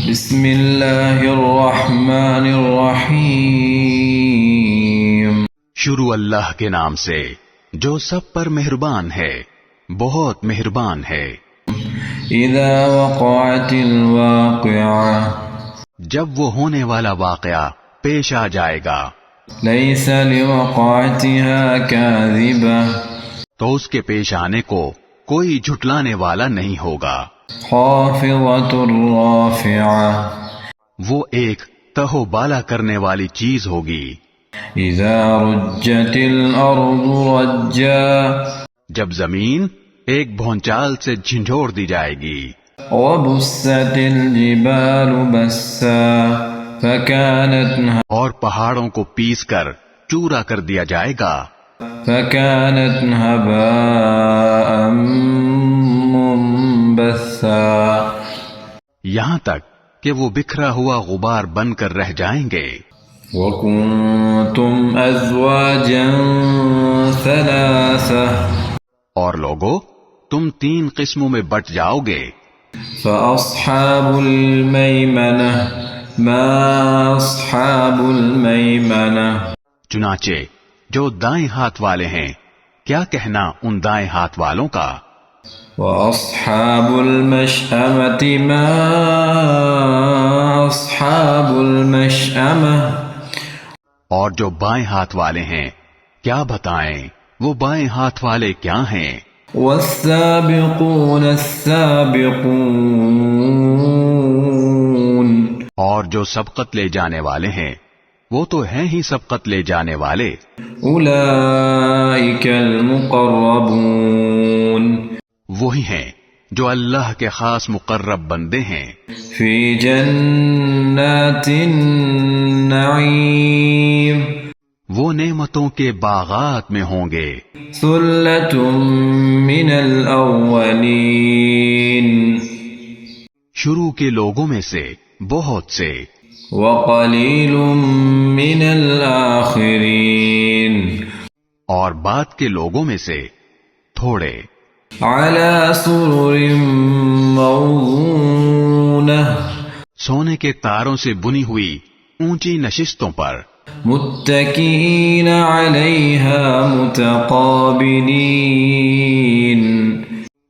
بسم اللہ الرحمن الرحیم۔ شروع اللہ کے نام سے جو سب پر مہربان ہے، بہت مہربان ہے۔ اذا وقعت الواقعہ، جب وہ ہونے والا واقعہ پیش آ جائے گا۔ لیس لوقعتها کاذبہ، تو اس کے پیش آنے کو کوئی جھٹلانے والا نہیں ہوگا۔ خافضۃ رافعہ، وہ ایک تہو بالا کرنے والی چیز ہوگی۔ اذا رجت الارض رجا، جب زمین ایک بھونچال سے جھنجھوڑ دی جائے گی۔ وبست الجبال بسا فكانت اور پہاڑوں کو پیس کر چورا کر دیا جائے گا۔ فكانت هباء منبثا، یہاں تک کہ وہ بکھرا ہوا غبار بن کر رہ جائیں گے۔ وكنتم ازواجا ثلاثة، اور لوگو تم 3 قسموں میں بٹ جاؤ گے۔ فأصحاب الميمنة ما أصحاب الميمنة، چنانچہ جو دائیں ہاتھ والے ہیں، کیا کہنا ان دائیں ہاتھ والوں کا۔ وأصحاب المشأمة ما أصحاب المشأمة، اور جو بائیں ہاتھ والے ہیں، کیا بتائیں وہ بائیں ہاتھ والے کیا ہیں۔ والسابقون السابقون، اور جو سبقت لے جانے والے ہیں، وہ تو ہیں ہی سبقت لے جانے والے۔ أولئك المقربون، وہی ہیں جو اللہ کے خاص مقرب بندے ہیں۔ في جنات النعيم، وہ نعمتوں کے باغات میں ہوں گے۔ ثلة من الأولين، شروع کے لوگوں میں سے بہت سے، وقليل من الآخرين، اور بعد کے لوگوں میں سے تھوڑے۔ على سرر موضونة، سونے کے تاروں سے بنی ہوئی اونچی نشستوں پر، متكئين عليها متقابلين،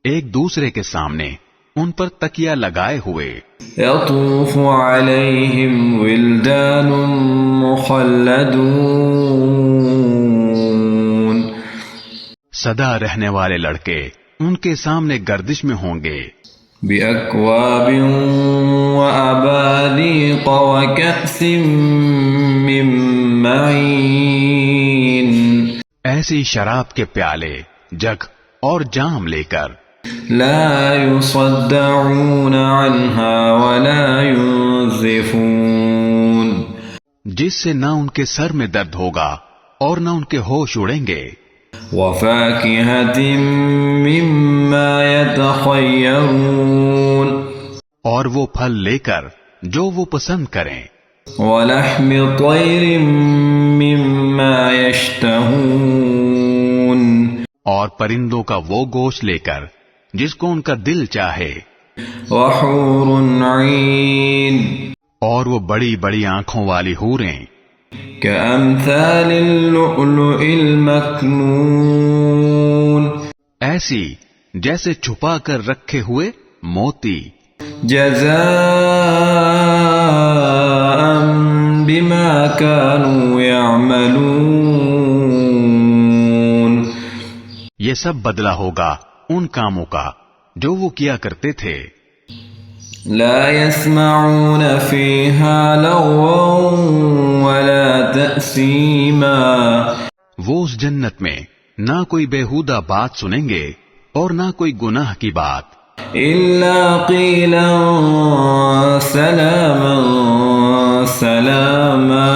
ایک دوسرے کے سامنے ان پر تکیہ لگائے ہوئے۔ يطوف عليهم ولدان مخلدون، سدا رہنے والے لڑکے ان کے سامنے گردش میں ہوں گے۔ بأكواب وأباريق وكأس من معين، ایسی شراب کے پیالے، جگ اور جام لے کر، لا يصدعون عنها ولا ينزفون، جس سے نہ ان کے سر میں درد ہوگا اور نہ ان کے ہوش اڑیں گے۔ وفاكهة مما يتخيرون، اور وہ پھل لے کر جو وہ پسند کریں۔ ولحم طير مما يشتهون، اور پرندوں کا وہ گوشت لے کر جس کو ان کا دل چاہے۔ وحور عين، اور وہ بڑی بڑی آنکھوں والی حوریں، كأمثال اللؤلؤ المكنون، ایسی جیسے چھپا کر رکھے ہوئے موتی۔ جزاء بما كانوا يعملون، یہ سب بدلہ ہوگا ان کاموں کا جو وہ کیا کرتے تھے۔ لا يسمعون فيها لغوا ولا تأثيما، وہ اس جنت میں نہ کوئی بےہودہ بات سنیں گے اور نہ کوئی گناہ کی بات، إلا قيلا سلاما سلاما،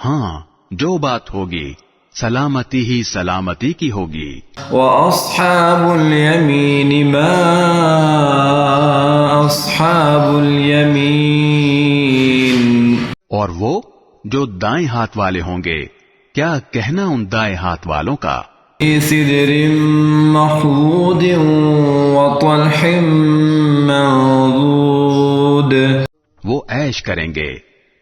ہاں جو بات ہوگی سلامتی ہی سلامتی کی ہوگی۔ وأصحاب اليمين ما أصحاب اليمين، اور وہ جو دائیں ہاتھ والے ہوں گے، کیا کہنا ان دائیں ہاتھ والوں کا۔ في سدر مخضود وطلح منضود، وہ عیش کریں گے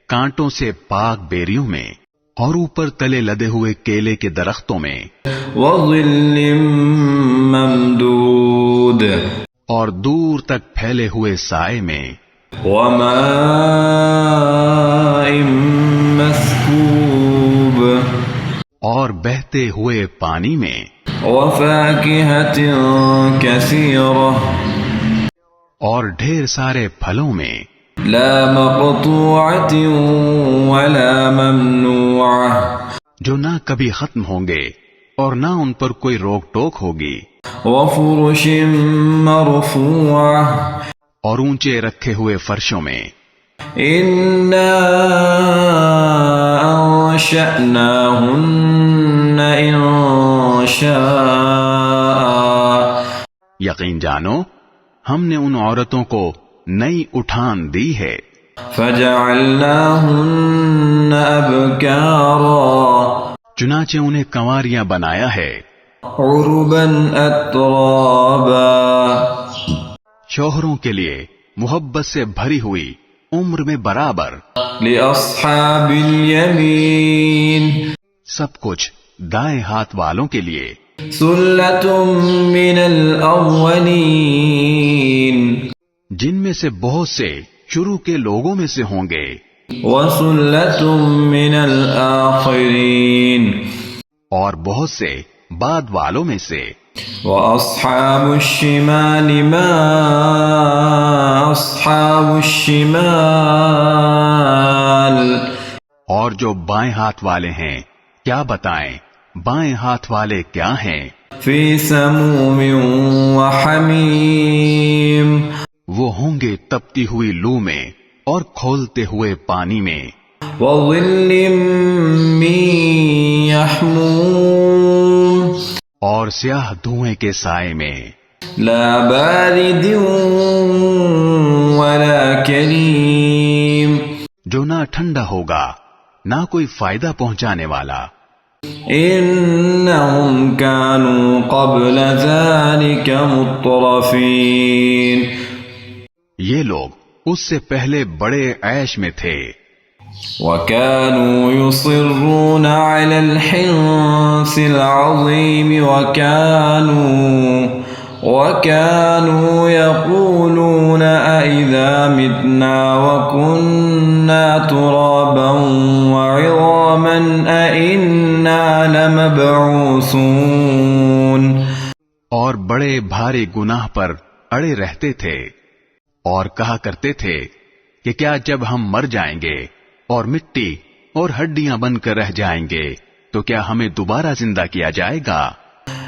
کانٹوں سے پاک بیریوں میں اور اوپر تلے لدے ہوئے کیلے کے درختوں میں وظل ممدود اور دور تک پھیلے ہوئے سائے میں وماء مسكوب اور بہتے ہوئے پانی میں وفاكهة كثيرة اور ڈھیر سارے پھلوں میں لا مقطوعة ولا ممنوعة جو نہ کبھی ختم ہوں گے اور نہ ان پر کوئی روک ٹوک ہوگی وفرش مرفوعة اور اونچے رکھے ہوئے فرشوں میں إنا أنشأناهن إنشاء یقین جانو ہم نے ان عورتوں کو نئی اٹھان دی ہے فجعلناهن أبكارا چنانچہ انہیں کنواریاں بنایا ہے عربا أترابا شوہروں کے لیے محبت سے بھری ہوئی عمر میں برابر لأصحاب اليمين سب کچھ دائیں ہاتھ والوں کے لیے ثلة من الأولين جن میں سے بہت سے شروع کے لوگوں میں سے ہوں گے وثلة من الآخرين اور بہت سے بعد والوں میں سے وأصحاب الشمال ما أصحاب الشمال اور جو بائیں ہاتھ والے ہیں کیا بتائیں بائیں ہاتھ والے کیا ہیں في سموم وحميم وہ ہوں گے تپتی ہوئی لو میں اور کھولتے ہوئے پانی میں وظل من يحموم اور سیاہ دھوئیں کے سائے میں لا بارد ولا كريم جو نہ ٹھنڈا ہوگا نہ کوئی فائدہ پہنچانے والا إنهم كانوا قبل ذلك مترفين یہ لوگ اس سے پہلے بڑے عیش میں تھے وكانوا يصرون على الحنث العظيم وكانوا يقولون أئذا متنا وكنا ترابا وعظاما أئنا لمبعوثون اور بڑے بھاری گناہ پر اڑے رہتے تھے اور کہا کرتے تھے کہ کیا جب ہم مر جائیں گے اور مٹی اور ہڈیاں بن کر رہ جائیں گے تو کیا ہمیں دوبارہ زندہ کیا جائے گا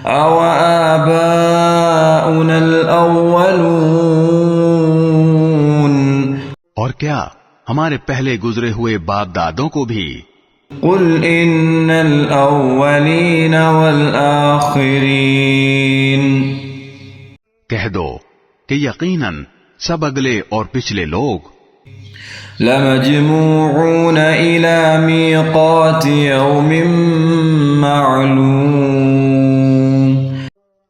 أو آباؤنا الأولون اور کیا ہمارے پہلے گزرے ہوئے باپ دادوں کو بھی قل إن الأولين والآخرين کہہ دو کہ یقیناً سب اگلے اور پچھلے لوگ لمجموعون إلى ميقات يوم معلوم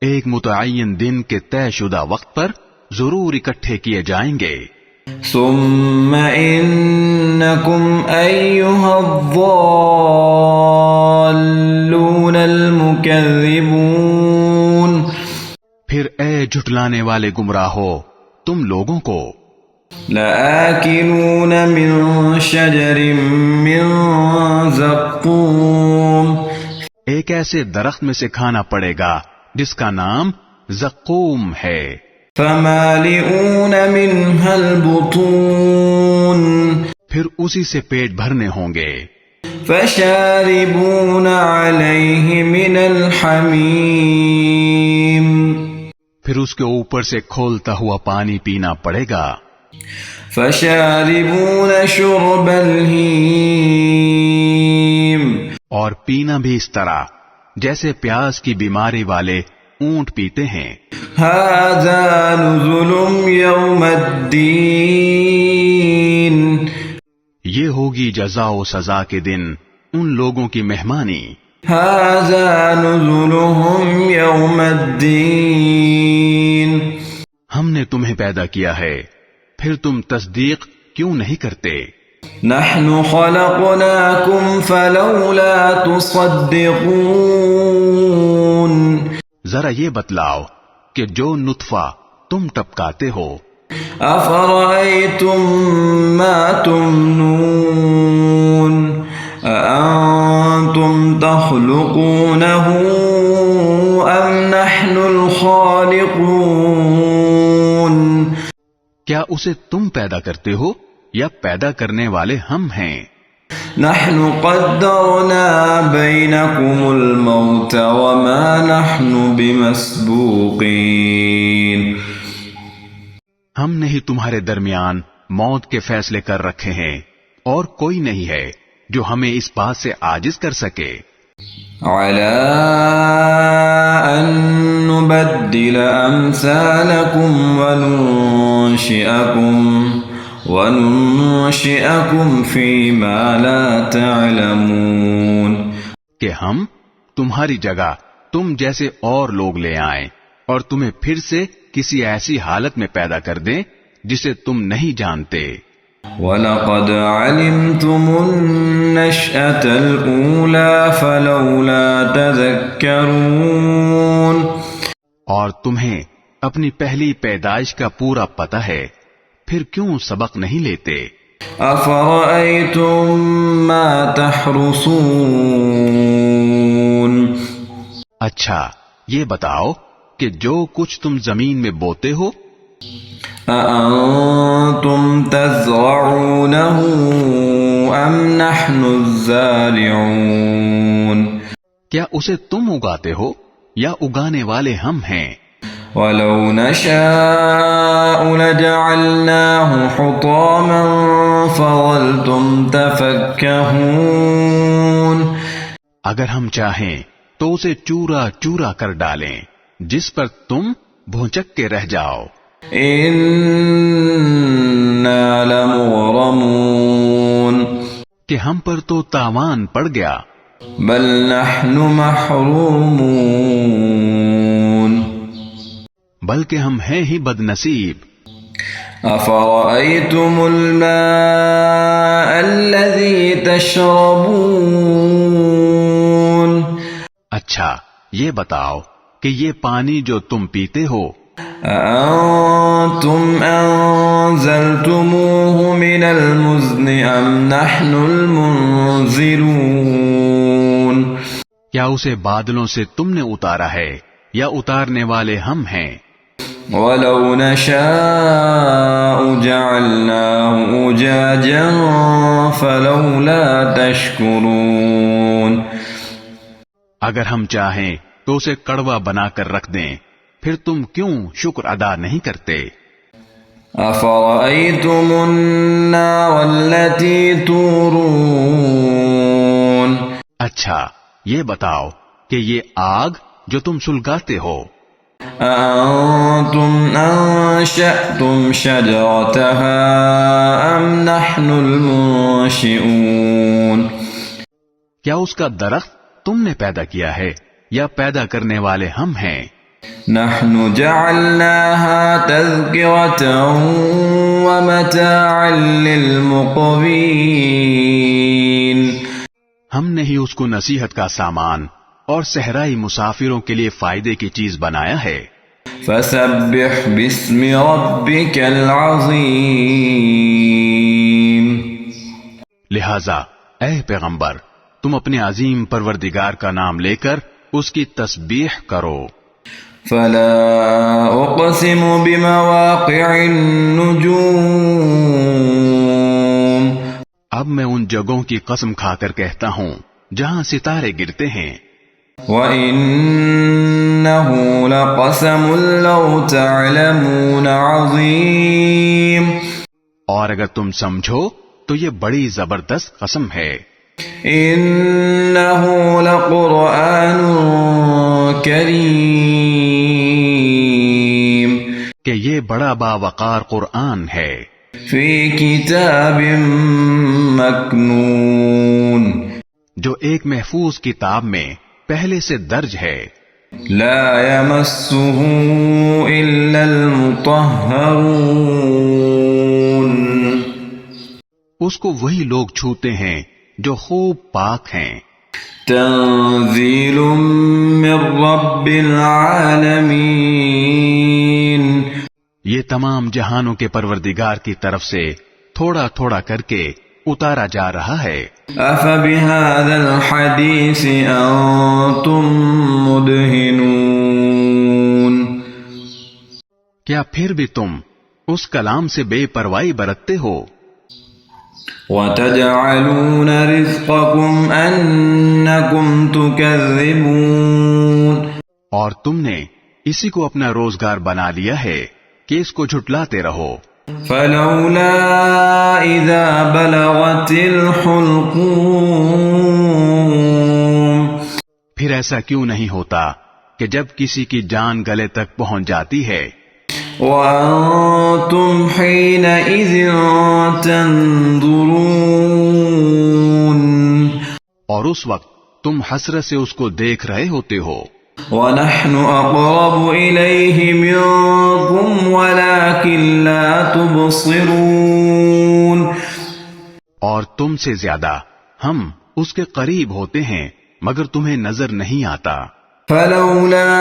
ایک متعین دن کے طے شدہ وقت پر ضرور اکٹھے کیے جائیں گے ثم إنكم أيها الضالون المكذبون پھر اے جھٹلانے والے گمراہو تم لوگوں کو لآكلون من شجر من زقوم ایک ایسے درخت میں سے کھانا پڑے گا جس کا نام زقوم ہے فمالئون منها البطون پھر اسی سے پیٹ بھرنے ہوں گے فشاربون عليه من الحميم پھر اس کے اوپر سے کھولتا ہوا پانی پینا پڑے گا فشاربون شرب الهيم اور پینا بھی اس طرح جیسے پیاس کی بیماری والے اونٹ پیتے ہیں هذا نزل يوم الدين یہ ہوگی جزا و سزا کے دن ان لوگوں کی مہمانی هذا نزلهم يوم الدين ہم نے تمہیں پیدا کیا ہے پھر تم تصدیق کیوں نہیں کرتے؟ نحن خلقناكم فلولا تصدقون. ذرا یہ بتلاؤ کہ جو نطفہ تم ٹپکاتے ہو، أفرأيتم ما تمنون أأنتم تخلقونه أم نحن الخالقون. کیا اسے تم پیدا کرتے ہو یا پیدا کرنے والے ہم ہیں؟ نحن قدرنا بينكم الموت وما نحن بمسبوقين. ہم نے ہی تمہارے درمیان موت کے فیصلے کر رکھے ہیں، اور کوئی نہیں ہے جو ہمیں اس بات سے عاجز کر سکے. على أن نبدل أمثالكم وننشئكم فيما لا تعلمون. کہ ہم تمہاری جگہ تم جیسے اور لوگ لے آئیں اور تمہیں پھر سے کسی ایسی حالت میں پیدا کر دیں جسے تم نہیں جانتے. وَلَقَدْ عَلِمْتُمُ النَّشْأَةَ الْأُولَى فَلَوْلَا تَذَكَّرُونَ. اور تمہیں اپنی پہلی پیدائش کا پورا پتہ ہے، پھر کیوں سبق نہیں لیتے؟ أَفَرَأَيْتُم مَّا تَحْرُثُونَ. اچھا یہ بتاؤ کہ جو کچھ تم زمین میں بوتے ہو، أَأَنتُمْ تَزْرَعُونَهُ أَمْ نَحْنُ الزَّارِعُونَ. کیا اسے تم اگاتے ہو یا اگانے والے ہم ہیں؟ وَلَوْ نَشَاءُ لَجَعَلْنَاهُ حُطَامًا فَظَلْتُمْ تَفَكَّهُونَ. اگر ہم چاہیں تو اسے چورا چورا کر ڈالیں جس پر تم بھونچک کے رہ جاؤ. إِنَّا لَمُغْرَمُونَ. کہ ہم پر تو تاوان پڑ گیا. بَلْ نَحْنُ مَحْرُومُونَ. بلکہ ہم ہیں ہی بد نصیب. أَفَرَأَيْتُمُ الْمَاءَ الَّذِي تَشْرَبُونَ. اچھا یہ بتاؤ کہ یہ پانی جو تم پیتے ہو، أَأَنتُمْ أَنزَلْتُمُوهُ مِنَ الْمُزْنِ أَمْ نَحْنُ الْمُنزِلُونَ. کیا اسے بادلوں سے تم نے اتارا ہے یا اتارنے والے ہم ہیں؟ وَلَوْ نَشَاءُ جَعَلْنَاهُ أُجَاجًا فَلَوْلَا تَشْكُرُونَ. اگر ہم چاہیں تو اسے کڑوا بنا کر رکھ دیں، پھر تم کیوں شکر ادا نہیں کرتے؟ أَفَرَأَيْتُمُ النَّارَ الَّتِي تُورُونَ. اچھا یہ بتاؤ کہ یہ آگ جو تم سلگاتے ہو، أَأَنتُمْ أَنشَأْتُمْ شَجَرَتَهَا أَمْ نَحْنُ الْمُنشِئُونَ. کیا اس کا درخت تم نے پیدا کیا ہے یا پیدا کرنے والے ہم ہیں؟ نحن جعلناها تذكرة ومتاعا للمقوين. ہم نے ہی اس کو نصیحت کا سامان اور صحرائی مسافروں کے لیے فائدے کی چیز بنایا ہے. فسبح باسم ربك العظيم. لہذا اے پیغمبر تم اپنے عظیم پروردگار کا نام لے کر اس کی تسبیح کرو. فلا اقسم بمواقع النجوم. اب میں ان جگہوں کی قسم کھا کر کہتا ہوں جہاں ستارے گرتے ہیں. وَإِنَّهُ لَقَسَمٌ لَوْ تَعْلَمُونَ عَظِيمٌ. اور اگر تم سمجھو تو یہ بڑی زبردست قسم ہے. إِنَّهُ لَقُرْآنٌ كَرِيمٌ. کہ یہ بڑا باوقار قرآن ہے. فِي كِتَابٍ مَّكْنُونٍ. جو ایک محفوظ کتاب میں پہلے سے درج ہے. لا يمسه إلا المطهرون. اس کو وہی لوگ چھوتے ہیں جو خوب پاک ہیں۔ تنزیل من رب العالمین، یہ تمام جہانوں کے پروردگار کی طرف سے تھوڑا تھوڑا کر کے اتارا جا رہا ہے۔ افبهذا الحدیث انتم مدہنون، کیا پھر بھی تم اس کلام سے بے پرواہی برتتے ہو؟ وتجعلون رزقكم انکم تکذبون، اور تم نے اسی کو اپنا روزگار بنا لیا ہے کہ اس کو جھٹلاتے رہو۔ فلولا اذا بلغت الحلقوم، پھر ایسا کیوں نہیں ہوتا کہ جب کسی کی جان گلے تک پہنچ جاتی ہے، وانتم حينئذ تنظرون، اور اس وقت تم حسرت سے اس کو دیکھ رہے ہوتے ہو، ونحن اقرب الیہ منکم ولکن لا تبصرون، اور تم سے زیادہ ہم اس کے قریب ہوتے ہیں مگر تمہیں نظر نہیں آتا۔ فلولا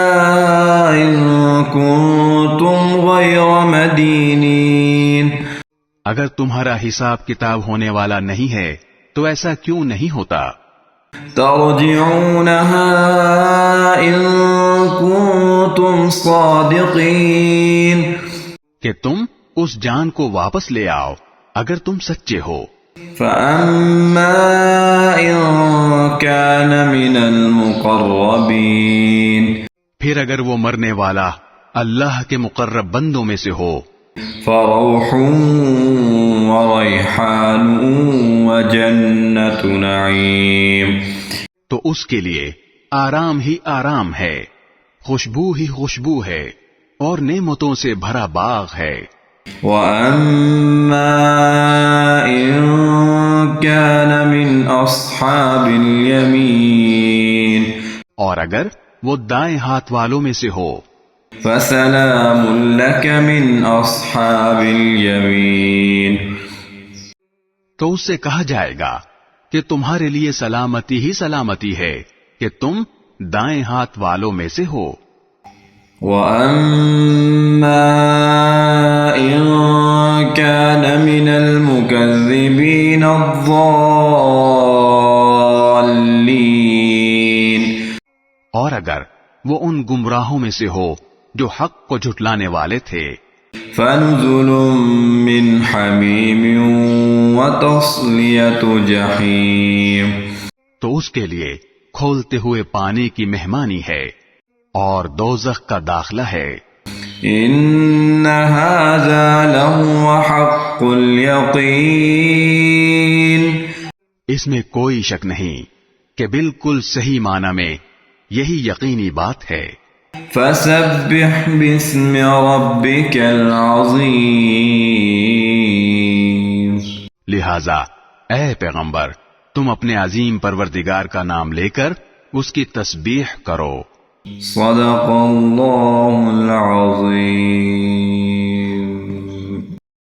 ان کنتم غیر مدینین، اگر تمہارا حساب کتاب ہونے والا نہیں ہے تو ایسا کیوں نہیں ہوتا؟ ترجعونها ان کنتم صادقین، کہ تم اس جان کو واپس لے آؤ اگر تم سچے ہو۔ فَأَمَّا إِن كَانَ مِنَ الْمُقَرَّبِينَ، پھر اگر وہ مرنے والا اللہ کے مقرب بندوں میں سے ہو، فَرَوْحٌ وَرَيْحَانٌ وَجَنَّةُ نَعِيمٍ، تو اس کے لیے آرام ہی آرام ہے، خوشبو ہی خوشبو ہے، اور نعمتوں سے بھرا باغ ہے۔ وَأَمَّا إِن كَانَ مِنْ أَصْحَابِ الْيَمِينِ، اور اگر وہ دائیں ہاتھ والوں میں سے ہو، فَسَلَامٌ لَكَ مِنْ أَصْحَابِ الْيَمِينِ، تو اس سے کہا جائے گا کہ تمہارے لیے سلامتی ہی سلامتی ہے کہ تم دائیں ہاتھ والوں میں سے ہو۔ وَأَمَّا إِن كَانَ مِنَ الْمُكَذِّبِينَ الضَّالِّينَ، اور اگر وہ ان گمراہوں میں سے ہو جو حق کو جھٹلانے والے تھے، فَنُزُلٌ مِّنْ حَمِيمٍ وَتَصْلِيَةُ جَحِيمٍ، تو اس کے لیے کھولتے ہوئے پانی کی مہمانی ہے اور دوزخ کا داخلہ ہے۔ إِنَّ هَذَا لَهُوَ حَقُّ الْيَقِينِ، اس میں کوئی شک نہیں کہ بالکل صحیح معنی میں یہی یقینی بات ہے۔ فَسَبِّحْ بِاسْمِ رَبِّكَ الْعَظِيمِ، لہذا اے پیغمبر تم اپنے عظیم پروردگار کا نام لے کر اس کی تسبیح کرو۔ صدق اللہ العظیم۔